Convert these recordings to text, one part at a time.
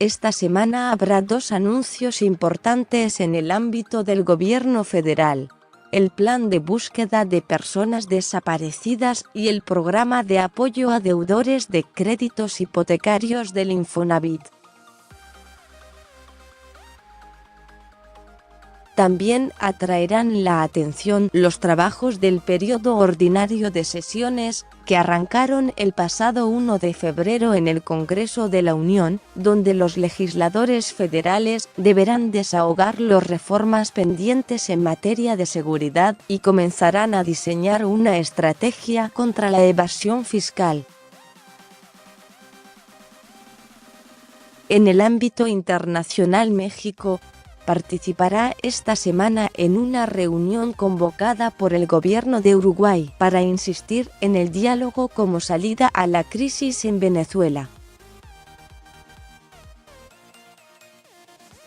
Esta semana habrá dos anuncios importantes en el ámbito del gobierno federal: el plan de búsqueda de personas desaparecidas y el programa de apoyo a deudores de créditos hipotecarios del Infonavit. También atraerán la atención los trabajos del periodo ordinario de sesiones, que arrancaron el pasado 1 de febrero en el Congreso de la Unión, donde los legisladores federales deberán desahogar las reformas pendientes en materia de seguridad y comenzarán a diseñar una estrategia contra la evasión fiscal. En el ámbito internacional, México participará esta semana en una reunión convocada por el gobierno de Uruguay para insistir en el diálogo como salida a la crisis en Venezuela.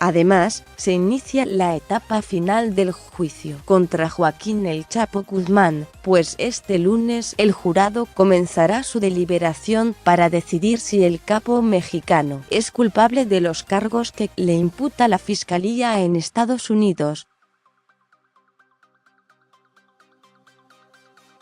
Además, se inicia la etapa final del juicio contra Joaquín El Chapo Guzmán, pues este lunes el jurado comenzará su deliberación para decidir si el capo mexicano es culpable de los cargos que le imputa la Fiscalía en Estados Unidos.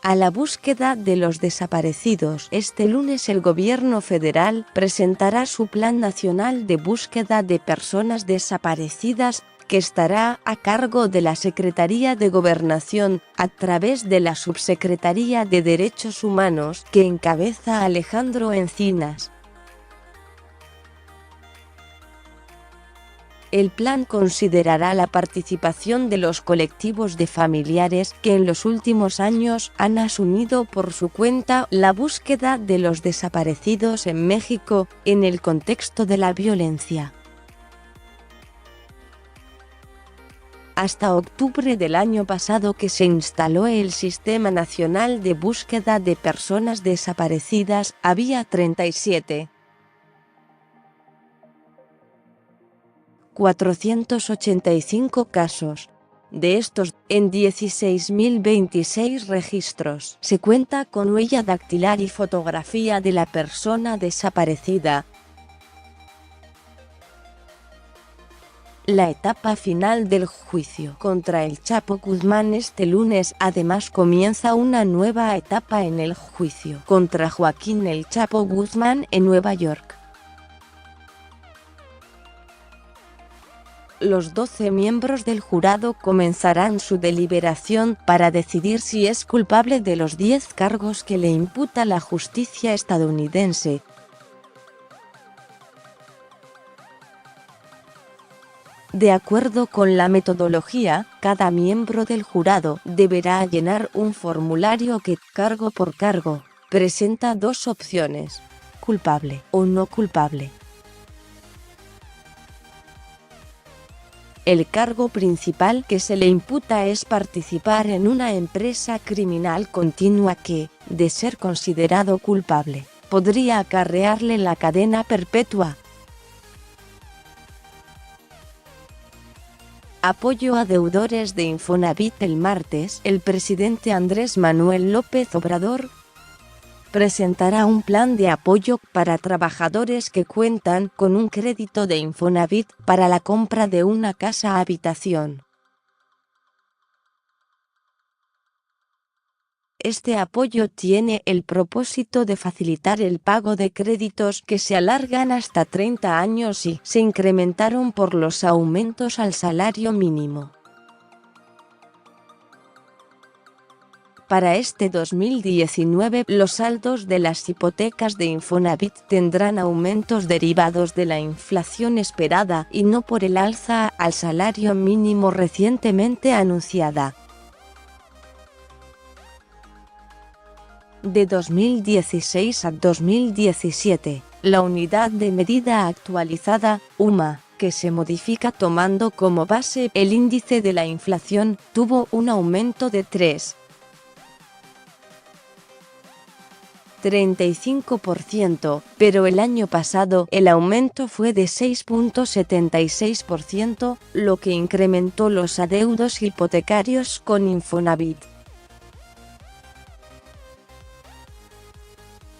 A la búsqueda de los desaparecidos, este lunes el gobierno federal presentará su Plan Nacional de Búsqueda de Personas Desaparecidas, que estará a cargo de la Secretaría de Gobernación, a través de la Subsecretaría de Derechos Humanos, que encabeza Alejandro Encinas. El plan considerará la participación de los colectivos de familiares que en los últimos años han asumido por su cuenta la búsqueda de los desaparecidos en México, en el contexto de la violencia. Hasta octubre del año pasado, que se instaló el Sistema Nacional de Búsqueda de Personas Desaparecidas, había 485 casos. De estos, en 16.026 registros se cuenta con huella dactilar y fotografía de la persona desaparecida. La etapa final del juicio contra El Chapo Guzmán este lunes. Además, comienza una nueva etapa en el juicio contra Joaquín El Chapo Guzmán en Nueva York. Los 12 miembros del jurado comenzarán su deliberación para decidir si es culpable de los 10 cargos que le imputa la justicia estadounidense. De acuerdo con la metodología, cada miembro del jurado deberá llenar un formulario que, cargo por cargo, presenta dos opciones: culpable o no culpable. El cargo principal que se le imputa es participar en una empresa criminal continua que, de ser considerado culpable, podría acarrearle la cadena perpetua. Apoyo a deudores de Infonavit. El martes, el presidente Andrés Manuel López Obrador presentará un plan de apoyo para trabajadores que cuentan con un crédito de Infonavit para la compra de una casa habitación. Este apoyo tiene el propósito de facilitar el pago de créditos que se alargan hasta 30 años y se incrementaron por los aumentos al salario mínimo. Para este 2019, los saldos de las hipotecas de Infonavit tendrán aumentos derivados de la inflación esperada y no por el alza al salario mínimo recientemente anunciada. De 2016 a 2017, la unidad de medida actualizada, UMA, que se modifica tomando como base el índice de la inflación, tuvo un aumento de 3,35%, pero el año pasado el aumento fue de 6,76%, lo que incrementó los adeudos hipotecarios con Infonavit.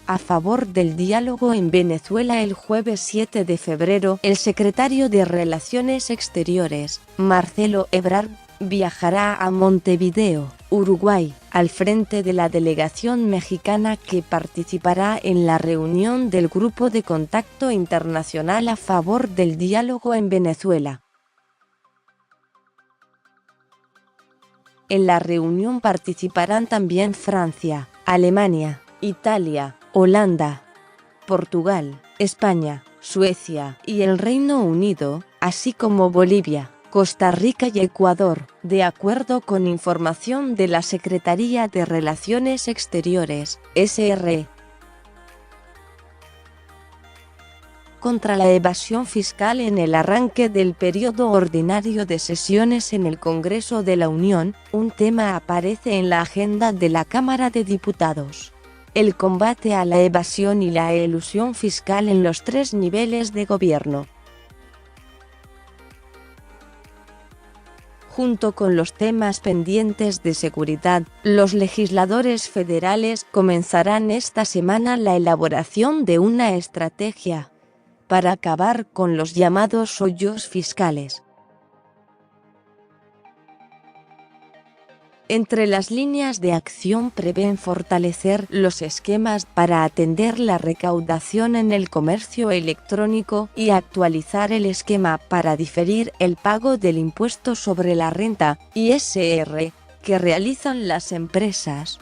a favor del diálogo en Venezuela. El jueves 7 de febrero, el secretario de Relaciones Exteriores, Marcelo Ebrard, viajará a Montevideo, Uruguay, al frente de la delegación mexicana que participará en la reunión del Grupo de Contacto Internacional a favor del diálogo en Venezuela. En la reunión participarán también Francia, Alemania, Italia, Holanda, Portugal, España, Suecia y el Reino Unido, así como Bolivia, Costa Rica y Ecuador, de acuerdo con información de la Secretaría de Relaciones Exteriores, SR. Contra la evasión fiscal. En el arranque del periodo ordinario de sesiones en el Congreso de la Unión, un tema aparece en la agenda de la Cámara de Diputados: el combate a la evasión y la elusión fiscal en los 3 niveles de gobierno. Junto con los temas pendientes de seguridad, los legisladores federales comenzarán esta semana la elaboración de una estrategia para acabar con los llamados hoyos fiscales. Entre las líneas de acción prevén fortalecer los esquemas para atender la recaudación en el comercio electrónico y actualizar el esquema para diferir el pago del impuesto sobre la renta, ISR, que realizan las empresas,